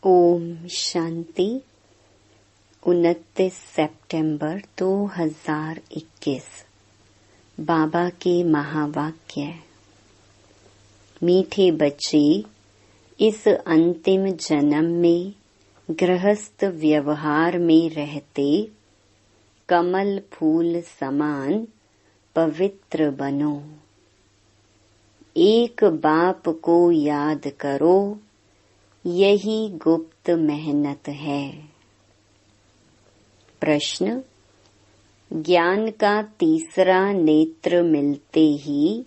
ओम शांति। 29 सितंबर 2021। बाबा के महावाक्य। मीठे बच्चे, इस अंतिम जन्म में गृहस्थ व्यवहार में रहते कमल फूल समान पवित्र बनो। एक बाप को याद करो, यही गुप्त मेहनत है। प्रश्न। ज्ञान का तीसरा नेत्र मिलते ही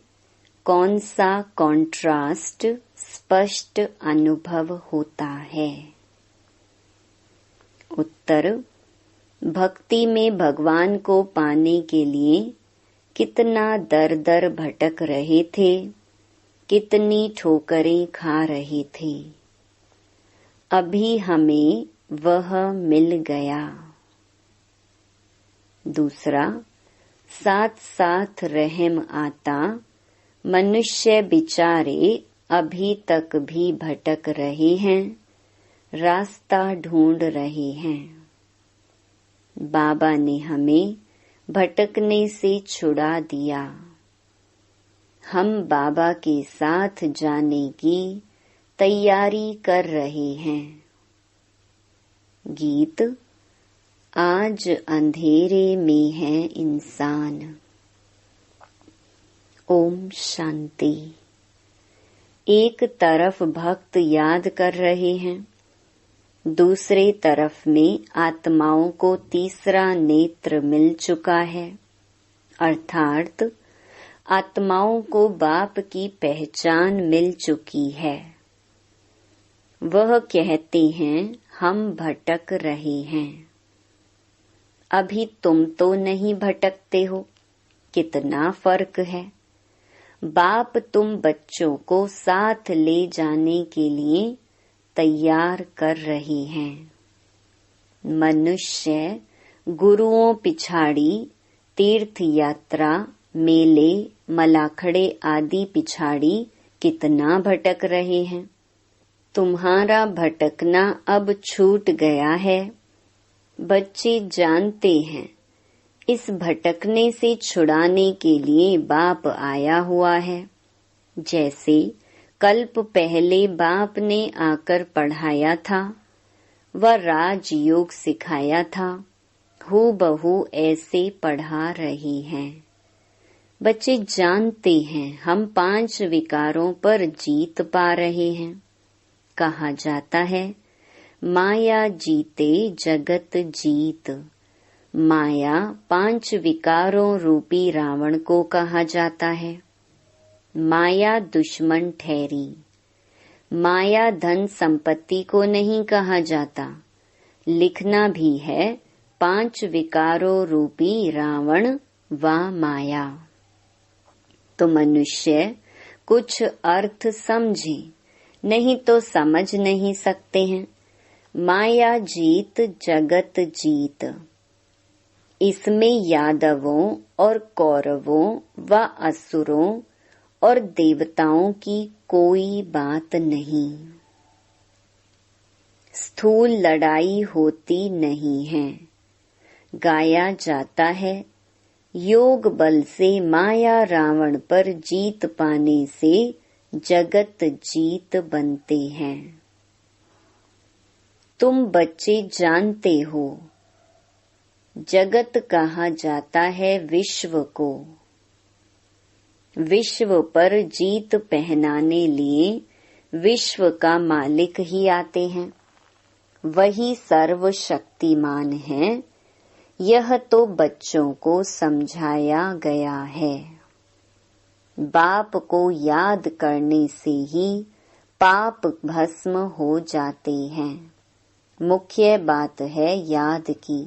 कौन सा कॉन्ट्रास्ट स्पष्ट अनुभव होता है? उत्तर। भक्ति में भगवान को पाने के लिए कितना दर दर भटक रहे थे, कितनी ठोकरें खा रहे थे। अभी हमें वह मिल गया। दूसरा, साथ साथ रहम आता। मनुष्य बिचारे अभी तक भी भटक रहे हैं, रास्ता ढूंढ रहे हैं। बाबा ने हमें भटकने से छुड़ा दिया। हम बाबा के साथ जाने की तैयारी कर रहे हैं। गीत। आज अंधेरे में है इंसान। ओम शांति। एक तरफ भक्त याद कर रहे हैं, दूसरे तरफ में आत्माओं को तीसरा नेत्र मिल चुका है, अर्थात आत्माओं को बाप की पहचान मिल चुकी है। वह कहते हैं हम भटक रहे हैं। अभी तुम तो नहीं भटकते हो, कितना फर्क है। बाप तुम बच्चों को साथ ले जाने के लिए तैयार कर रहे हैं। मनुष्य गुरुओं पिछाड़ी तीर्थ यात्रा, मेले, मलाखड़े आदि पिछाड़ी कितना भटक रहे हैं। तुम्हारा भटकना अब छूट गया है। बच्चे जानते हैं, इस भटकने से छुड़ाने के लिए बाप आया हुआ है। जैसे कल्प पहले बाप ने आकर पढ़ाया था, वह राजयोग सिखाया था, हूबहू ऐसे पढ़ा रही हैं। बच्चे जानते हैं हम 5 विकारों पर जीत पा रहे हैं। कहा जाता है, माया जीते जगत जीत। माया 5 विकारों रूपी रावण को कहा जाता है। माया दुश्मन ठहरी। माया धन संपत्ति को नहीं कहा जाता। लिखना भी है 5 विकारों रूपी रावण व माया। तो मनुष्य कुछ अर्थ समझे, नहीं तो समझ नहीं सकते हैं। माया जीत जगत जीत। इसमें यादवों और कौरवों व असुरों और देवताओं की कोई बात नहीं। स्थूल लड़ाई होती नहीं है। गाया जाता है, योग बल से माया रावण पर जीत पाने से जगत जीत बनते हैं। तुम बच्चे जानते हो, जगत कहा जाता है विश्व को। विश्व पर जीत पहनाने लिए विश्व का मालिक ही आते हैं। वही सर्वशक्तिमान है। यह तो बच्चों को समझाया गया है। बाप को याद करने से ही पाप भस्म हो जाते हैं। मुख्य बात है याद की।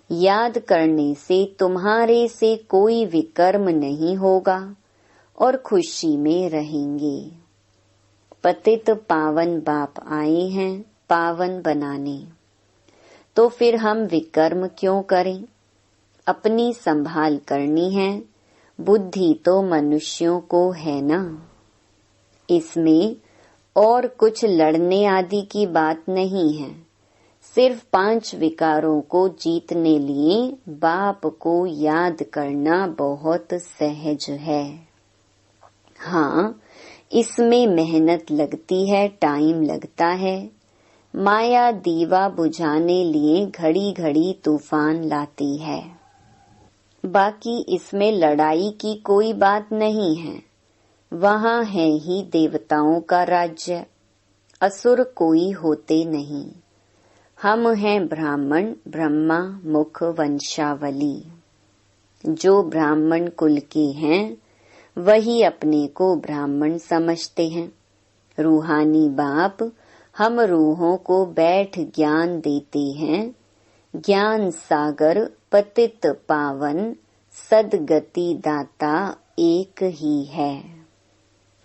याद करने से तुम्हारे से कोई विकर्म नहीं होगा और खुशी में रहेंगे। पतित पावन बाप आए हैं पावन बनाने, तो फिर हम विकर्म क्यों करें? अपनी संभाल करनी है। बुद्धि तो मनुष्यों को है ना। इसमें और कुछ लड़ने आदि की बात नहीं है। सिर्फ 5 विकारों को जीतने लिए बाप को याद करना बहुत सहज है। हाँ, इसमें मेहनत लगती है, टाइम लगता है। माया दीवा बुझाने लिए घड़ी घड़ी तूफान लाती है। बाकी इसमें लड़ाई की कोई बात नहीं है। वहाँ है ही देवताओं का राज्य, असुर कोई होते नहीं। हम हैं ब्राह्मण, ब्रह्मा मुख वंशावली। जो ब्राह्मण कुल के हैं वही अपने को ब्राह्मण समझते हैं। रूहानी बाप हम रूहों को बैठ ज्ञान देते हैं। ज्ञान सागर पतित पावन सदगति दाता एक ही है।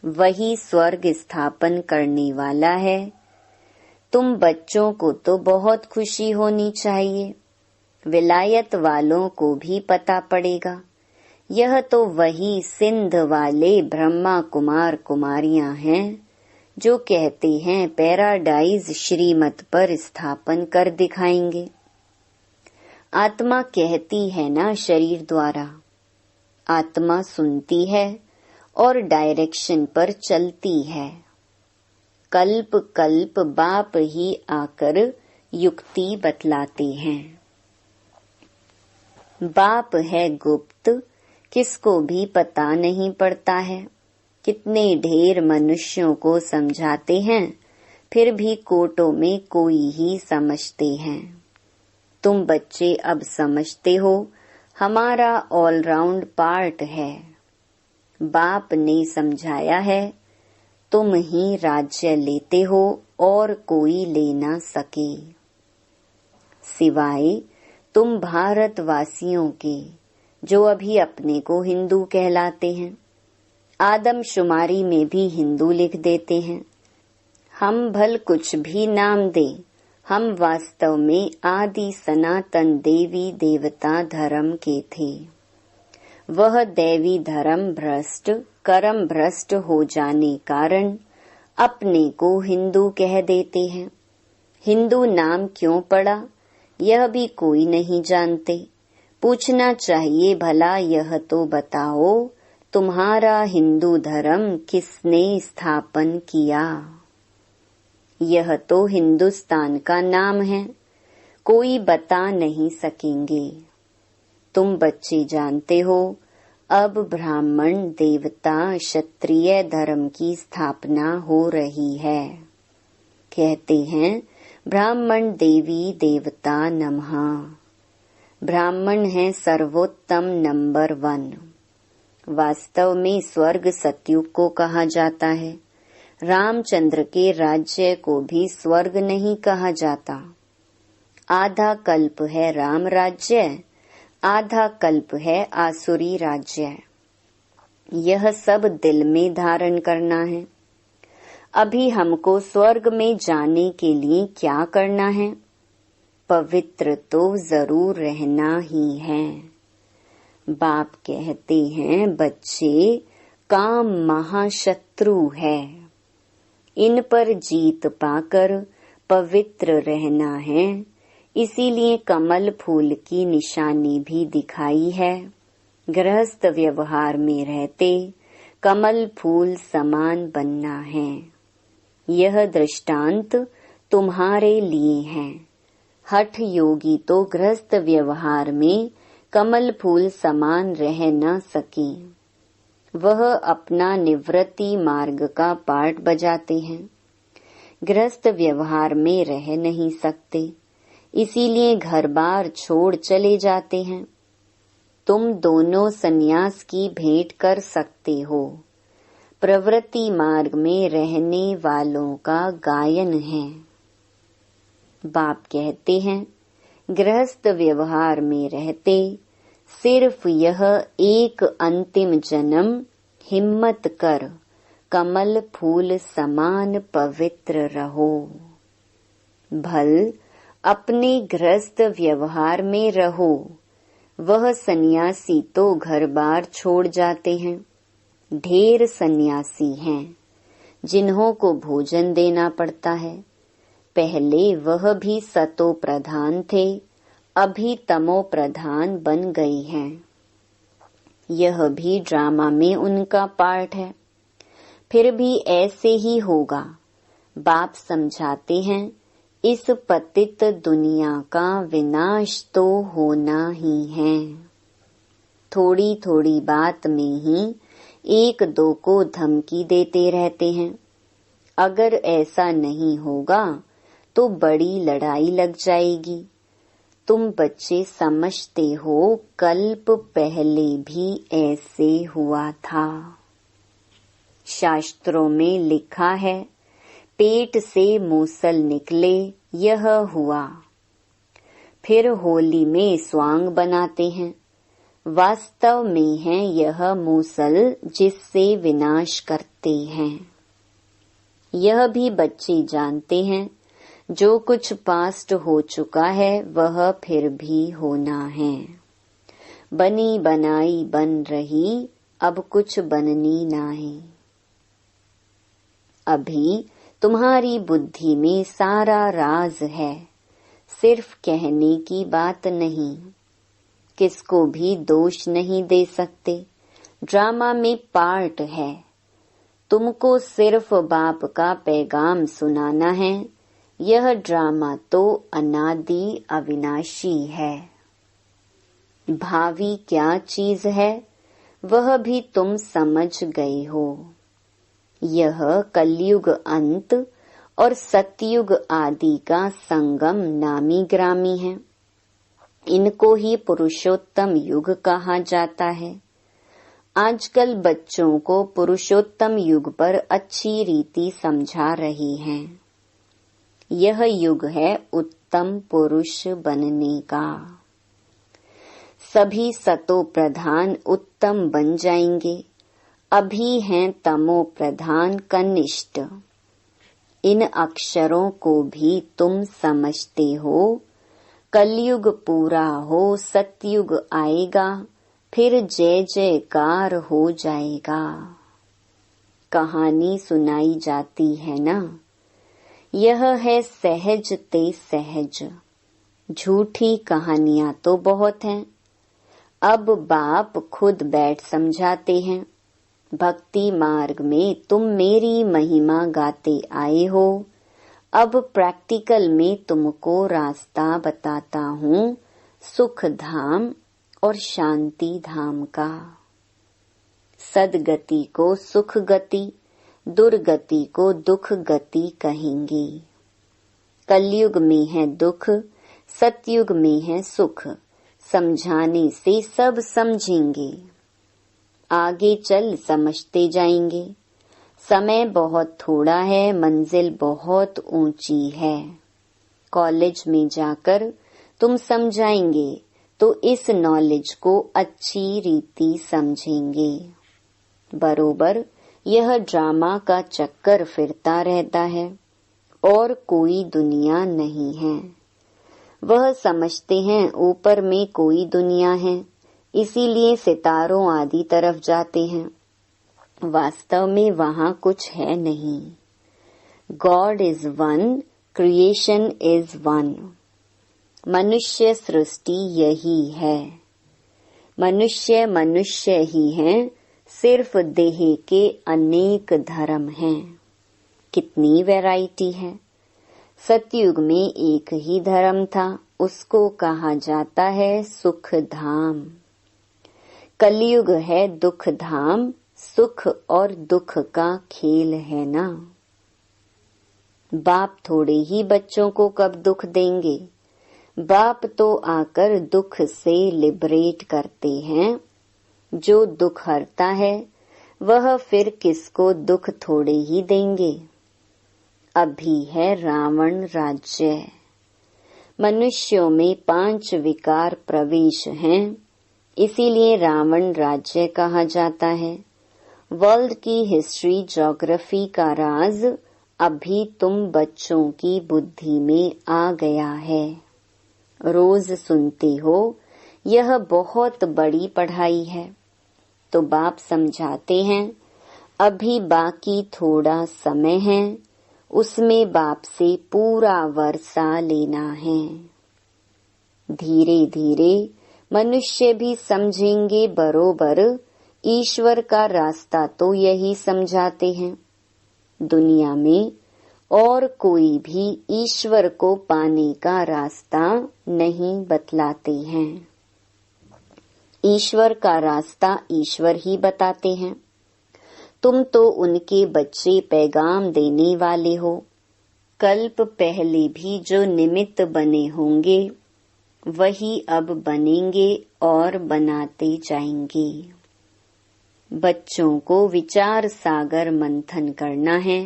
वही स्वर्ग स्थापन करने वाला है। तुम बच्चों को तो बहुत खुशी होनी चाहिए। विलायत वालों को भी पता पड़ेगा। यह तो वही सिंध वाले ब्रह्मा कुमार कुमारियां हैं जो कहते हैं पैराडाइज श्रीमत पर स्थापन कर दिखाएंगे। आत्मा कहती है ना शरीर द्वारा। आत्मा सुनती है और डायरेक्शन पर चलती है। कल्प कल्प बाप ही आकर युक्ति बतलाते हैं। बाप है गुप्त, किसको भी पता नहीं पड़ता है। कितने ढेर मनुष्यों को समझाते हैं, फिर भी कोटों में कोई ही समझते हैं। तुम बच्चे अब समझते हो, हमारा ऑलराउंड पार्ट है। बाप ने समझाया है, तुम ही राज्य लेते हो और कोई ले ना सके। सिवाय तुम भारतवासियों के जो अभी अपने को हिंदू कहलाते हैं। आदमशुमारी में भी हिंदू लिख देते हैं। हम भल कुछ भी नाम दें, हम वास्तव में आदि सनातन देवी देवता धर्म के थे। वह दैवी धर्म भ्रष्ट, कर्म भ्रष्ट हो जाने कारण अपने को हिंदू कह देते हैं। हिंदू नाम क्यों पड़ा, यह भी कोई नहीं जानते। पूछना चाहिए, भला यह तो बताओ, तुम्हारा हिंदू धर्म किसने स्थापन किया? यह तो हिंदुस्तान का नाम है, कोई बता नहीं सकेंगे। तुम बच्चे जानते हो, अब ब्राह्मण देवता क्षत्रिय धर्म की स्थापना हो रही है। कहते हैं ब्राह्मण देवी देवता नमः। ब्राह्मण है सर्वोत्तम नंबर 1। वास्तव में स्वर्ग सतयुग को कहा जाता है। रामचंद्र के राज्य को भी स्वर्ग नहीं कहा जाता। आधा कल्प है राम राज्य, आधा कल्प है आसुरी राज्य। यह सब दिल में धारण करना है। अभी हमको स्वर्ग में जाने के लिए क्या करना है? पवित्र तो जरूर रहना ही है। बाप कहते हैं, बच्चे, काम महाशत्रु है। इन पर जीत पाकर पवित्र रहना है। इसीलिए कमल फूल की निशानी भी दिखाई है। गृहस्थ व्यवहार में रहते कमल फूल समान बनना है। यह दृष्टांत तुम्हारे लिए है। हठ योगी तो गृहस्थ व्यवहार में कमल फूल समान रह न सके। वह अपना निवृत्ति मार्ग का पार्ट बजाते हैं, गृहस्थ व्यवहार में रह नहीं सकते, इसीलिए घर बार छोड़ चले जाते हैं। तुम दोनों सन्यास की भेंट कर सकते हो। प्रवृत्ति मार्ग में रहने वालों का गायन है। बाप कहते हैं, गृहस्थ व्यवहार में रहते सिर्फ यह एक अंतिम जन्म हिम्मत कर कमल फूल समान पवित्र रहो। भल अपने गृहस्थ व्यवहार में रहो। वह सन्यासी तो घर बार छोड़ जाते हैं। ढेर सन्यासी हैं जिन्हों को भोजन देना पड़ता है। पहले वह भी सतो प्रधान थे, अभी तमो प्रधान बन गई हैं। यह भी ड्रामा में उनका पार्ट है। फिर भी ऐसे ही होगा। बाप समझाते हैं, इस पतित दुनिया का विनाश तो होना ही है। थोड़ी थोड़ी बात में ही एक दो को धमकी देते रहते हैं। अगर ऐसा नहीं होगा तो बड़ी लड़ाई लग जाएगी। तुम बच्चे समझते हो, कल्प पहले भी ऐसे हुआ था। शास्त्रों में लिखा है, पेट से मूसल निकले, यह हुआ। फिर होली में स्वांग बनाते हैं। वास्तव में है यह मूसल जिससे विनाश करते हैं। यह भी बच्चे जानते हैं, जो कुछ पास्ट हो चुका है वह फिर भी होना है। बनी बनाई बन रही, अब कुछ बननी नहीं। अभी तुम्हारी बुद्धि में सारा राज है, सिर्फ कहने की बात नहीं। किसको भी दोष नहीं दे सकते। ड्रामा में पार्ट है। तुमको सिर्फ बाप का पैगाम सुनाना है। यह ड्रामा तो अनादि अविनाशी है। भावी क्या चीज है वह भी तुम समझ गए हो। यह कलयुग अंत और सतयुग आदि का संगम नामी ग्रामी है। इनको ही पुरुषोत्तम युग कहा जाता है। आजकल बच्चों को पुरुषोत्तम युग पर अच्छी रीति समझा रही हैं। यह युग है उत्तम पुरुष बनने का। सभी सतो प्रधान उत्तम बन जाएंगे। अभी हैं तमो प्रधान कनिष्ठ। इन अक्षरों को भी तुम समझते हो। कलयुग पूरा हो, सतयुग आएगा, फिर जय जयकार हो जाएगा। कहानी सुनाई जाती है ना, यह है सहज ते सहज। झूठी कहानियां तो बहुत हैं। अब बाप खुद बैठ समझाते हैं। भक्ति मार्ग में तुम मेरी महिमा गाते आए हो। अब प्रैक्टिकल में तुमको रास्ता बताता हूँ सुख धाम और शांति धाम का। सदगति को सुख गति, दुर्गति को दुख गति कहेंगे। कलयुग में है दुख, सतयुग में है सुख। समझाने से सब समझेंगे। आगे चल समझते जाएंगे। समय बहुत थोड़ा है, मंजिल बहुत ऊंची है। कॉलेज में जाकर तुम समझाएंगे तो इस नॉलेज को अच्छी रीति समझेंगे। बरोबर यह ड्रामा का चक्कर फिरता रहता है और कोई दुनिया नहीं है। वह समझते हैं ऊपर में कोई दुनिया है, इसीलिए सितारों आदि तरफ जाते हैं। वास्तव में वहाँ कुछ है नहीं। God is one, creation is one. मनुष्य सृष्टि यही है। मनुष्य मनुष्य ही हैं, सिर्फ देह के अनेक धर्म हैं। कितनी वैरायटी है। सतयुग में एक ही धर्म था, उसको कहा जाता है सुख धाम। कलयुग है दुख धाम, सुख और दुख का खेल है ना। बाप थोड़े ही बच्चों को कब दुख देंगे। बाप तो आकर दुख से लिबरेट करते हैं। जो दुख हरता है वह फिर किसको दुख थोड़े ही देंगे। अभी है रावण राज्य। मनुष्यों में 5 विकार प्रवेश हैं, इसीलिए रावण राज्य कहा जाता है। वर्ल्ड की हिस्ट्री ज्योग्राफी का राज अभी तुम बच्चों की बुद्धि में आ गया है। रोज सुनते हो, यह बहुत बड़ी पढ़ाई है। तो बाप समझाते हैं, अभी बाकी थोड़ा समय है, उसमें बाप से पूरा वर्षा लेना है। धीरे धीरे मनुष्य भी समझेंगे बरोबर, ईश्वर का रास्ता तो यही समझाते हैं। दुनिया में और कोई भी ईश्वर को पाने का रास्ता नहीं बतलाते हैं। ईश्वर का रास्ता ईश्वर ही बताते हैं। तुम तो उनके बच्चे, पैगाम देने वाले हो। कल्प पहले भी जो निमित्त बने होंगे वही अब बनेंगे और बनाते जाएंगे। बच्चों को विचार सागर मंथन करना है,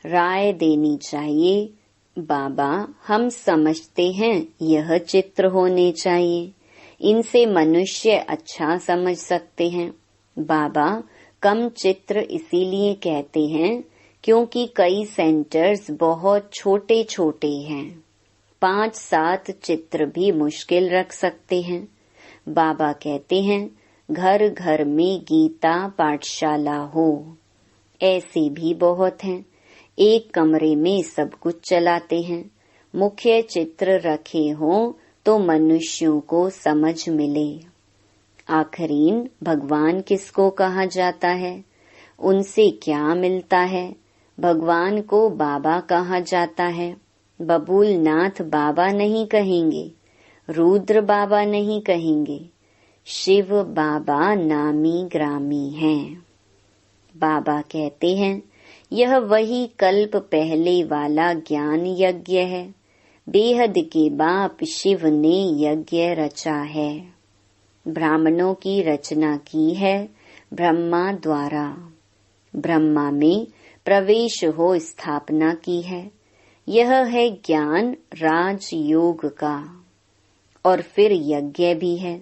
राय देनी चाहिए। बाबा, हम समझते हैं यह चित्र होने चाहिए, इनसे मनुष्य अच्छा समझ सकते हैं। बाबा, कम चित्र इसीलिए कहते हैं क्योंकि कई सेंटर्स बहुत छोटे छोटे हैं। 5-7 चित्र भी मुश्किल रख सकते हैं। बाबा कहते हैं घर घर में गीता पाठशाला हो। ऐसे भी बहुत हैं, एक कमरे में सब कुछ चलाते हैं। मुख्य चित्र रखे हों तो मनुष्यों को समझ मिले। आखरीन भगवान किसको कहा जाता है, उनसे क्या मिलता है। भगवान को बाबा कहा जाता है। बबूल नाथ बाबा नहीं कहेंगे, रुद्र बाबा नहीं कहेंगे, शिव बाबा नामी ग्रामी हैं। बाबा कहते हैं यह वही कल्प पहले वाला ज्ञान यज्ञ है। बेहद के बाप शिव ने यज्ञ रचा है। ब्राह्मणों की रचना की है ब्रह्मा द्वारा। ब्रह्मा में प्रवेश हो स्थापना की है। यह है ज्ञान राजयोग का। और फिर यज्ञ भी है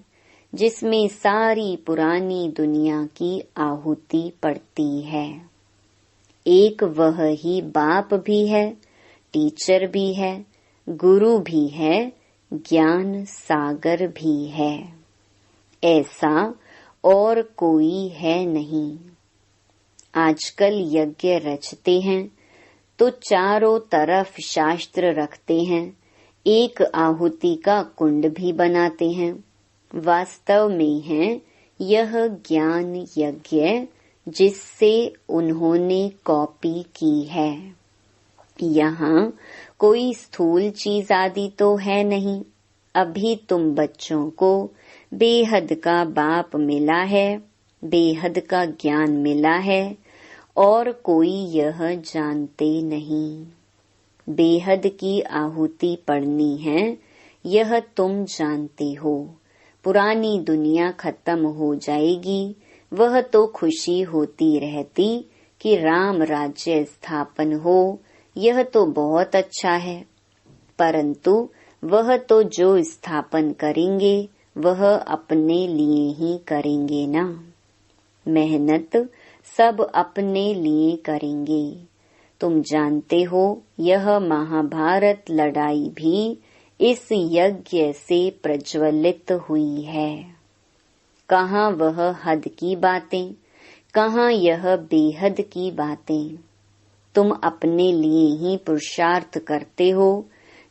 जिसमें सारी पुरानी दुनिया की आहुति पड़ती है। एक वह ही बाप भी है, टीचर भी है, गुरु भी है, ज्ञान सागर भी है। ऐसा और कोई है नहीं। आजकल यज्ञ रचते हैं तो चारों तरफ शास्त्र रखते हैं, एक आहुति का कुंड भी बनाते हैं। वास्तव में है यह ज्ञान यज्ञ जिससे उन्होंने कॉपी की है। यहाँ कोई स्थूल चीज आदि तो है नहीं। अभी तुम बच्चों को बेहद का बाप मिला है, बेहद का ज्ञान मिला है और कोई यह जानते नहीं। बेहद की आहुति पड़नी है, यह तुम जानते हो। पुरानी दुनिया खत्म हो जाएगी, वह तो खुशी होती रहती कि राम राज्य स्थापन हो, यह तो बहुत अच्छा है। परंतु वह तो जो स्थापन करेंगे वह अपने लिए ही करेंगे ना। मेहनत सब अपने लिए करेंगे। तुम जानते हो यह महाभारत लड़ाई भी इस यज्ञ से प्रज्वलित हुई है। कहाँ वह हद की बातें, कहाँ यह बेहद की बातें। तुम अपने लिए ही पुरुषार्थ करते हो।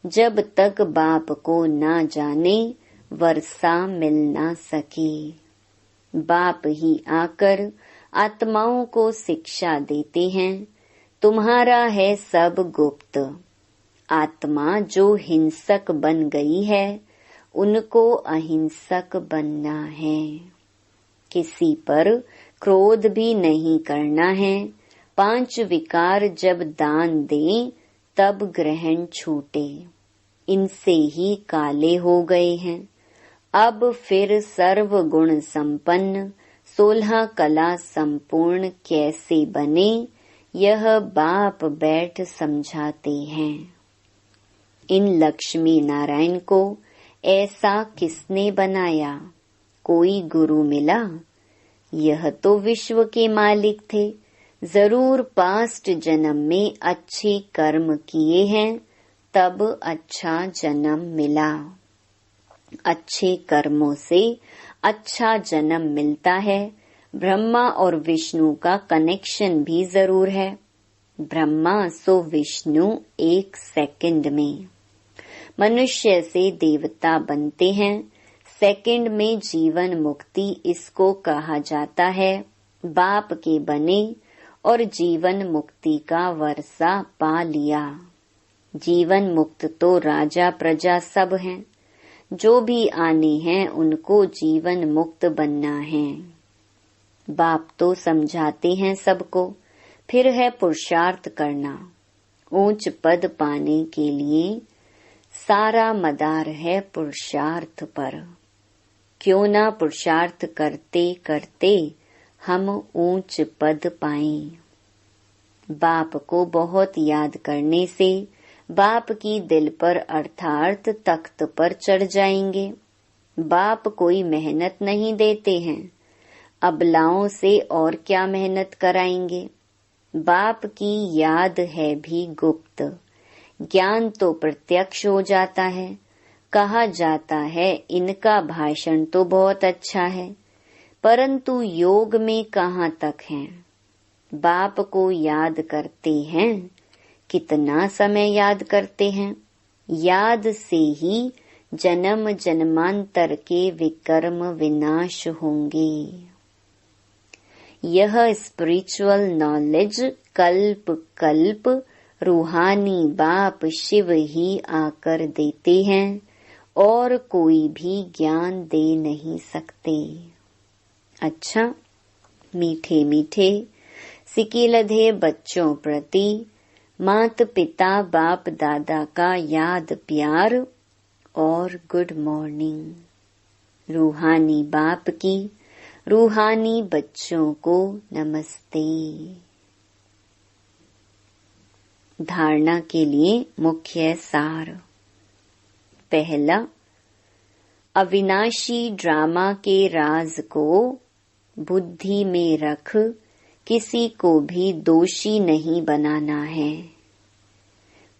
जब तक बाप को ना जाने वर्षा मिल ना सके। बाप ही आकर आत्माओं को शिक्षा देते हैं। तुम्हारा है सब गुप्त। आत्मा जो हिंसक बन गई है उनको अहिंसक बनना है। किसी पर क्रोध भी नहीं करना है। 5 विकार जब दान दें तब ग्रहण छूटे। इनसे ही काले हो गए हैं। अब फिर सर्व गुण संपन्न 16 कला संपूर्ण कैसे बने, यह बाप बैठ समझाते हैं। इन लक्ष्मी नारायण को ऐसा किसने बनाया? कोई गुरु मिला? यह तो विश्व के मालिक थे। जरूर पास्ट जन्म में अच्छे कर्म किए हैं, तब अच्छा जन्म मिला। अच्छे कर्मों से अच्छा जन्म मिलता है। ब्रह्मा और विष्णु का कनेक्शन भी जरूर है। ब्रह्मा सो विष्णु 1 सेकंड में। मनुष्य से देवता बनते हैं, सेकंड में जीवन मुक्ति इसको कहा जाता है। बाप के बने और जीवन मुक्ति का वर्षा पा लिया। जीवन मुक्त तो राजा प्रजा सब हैं, जो भी आने हैं उनको जीवन मुक्त बनना है। बाप तो समझाते हैं सबको, फिर है पुरुषार्थ करना। ऊंच पद पाने के लिए सारा मदार है पुरुषार्थ पर। क्यों ना पुरुषार्थ करते करते हम ऊंच पद पाएं। बाप को बहुत याद करने से बाप की दिल पर अर्थात तख्त पर चढ़ जाएंगे। बाप कोई मेहनत नहीं देते हैं, अबलाओं से और क्या मेहनत कराएंगे। बाप की याद है भी गुप्त, ज्ञान तो प्रत्यक्ष हो जाता है। कहा जाता है इनका भाषण तो बहुत अच्छा है, परंतु योग में कहाँ तक है। बाप को याद करते हैं, कितना समय याद करते हैं। याद से ही जन्म जन्मांतर के विकर्म विनाश होंगे। यह स्पिरिचुअल नॉलेज कल्प कल्प रूहानी बाप शिव ही आकर देते हैं और कोई भी ज्ञान दे नहीं सकते। अच्छा, मीठे मीठे सिकिलधे बच्चों प्रति मात पिता बाप दादा का याद प्यार और गुड मॉर्निंग। रूहानी बाप की रूहानी बच्चों को नमस्ते। धारणा के लिए मुख्य सार। पहला, अविनाशी ड्रामा के राज को बुद्धि में रख किसी को भी दोषी नहीं बनाना है।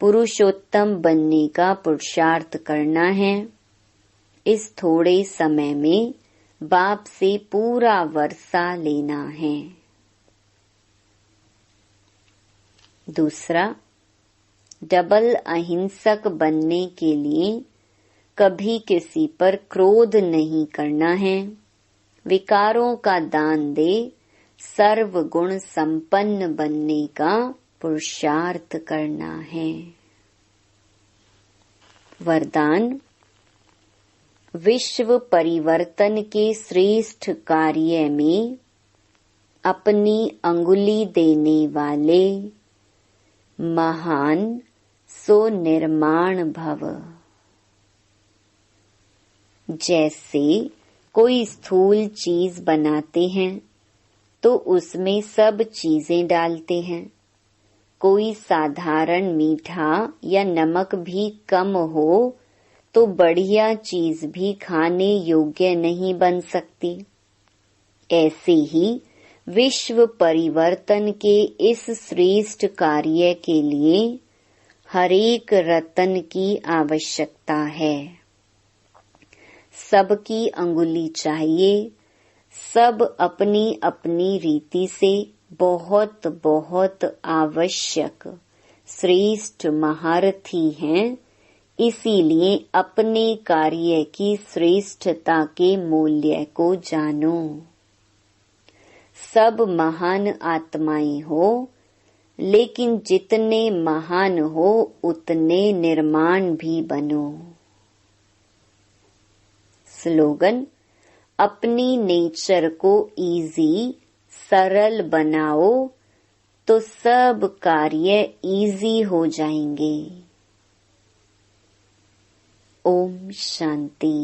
पुरुषोत्तम बनने का पुरुषार्थ करना है। इस थोड़े समय में बाप से पूरा वर्षा लेना है। दूसरा, डबल अहिंसक बनने के लिए कभी किसी पर क्रोध नहीं करना है। विकारों का दान दे सर्व गुण संपन्न बनने का पुरुषार्थ करना है। वरदान, विश्व परिवर्तन के श्रेष्ठ कार्य में अपनी अंगुली देने वाले महान सो निर्माण भव। जैसे कोई स्थूल चीज बनाते हैं तो उसमें सब चीजें डालते हैं। कोई साधारण मीठा या नमक भी कम हो तो बढ़िया चीज भी खाने योग्य नहीं बन सकती। ऐसे ही विश्व परिवर्तन के इस श्रेष्ठ कार्य के लिए हरेक रतन की आवश्यकता है। सबकी अंगुली चाहिए। सब अपनी अपनी रीति से बहुत बहुत आवश्यक श्रेष्ठ महारथी हैं। इसीलिए अपने कार्य की श्रेष्ठता के मूल्य को जानो। सब महान आत्माएं हो, लेकिन जितने महान हो उतने निर्माण भी बनो। स्लोगन, अपनी नेचर को इजी सरल बनाओ तो सब कार्य इजी हो जाएंगे। ओम शांति।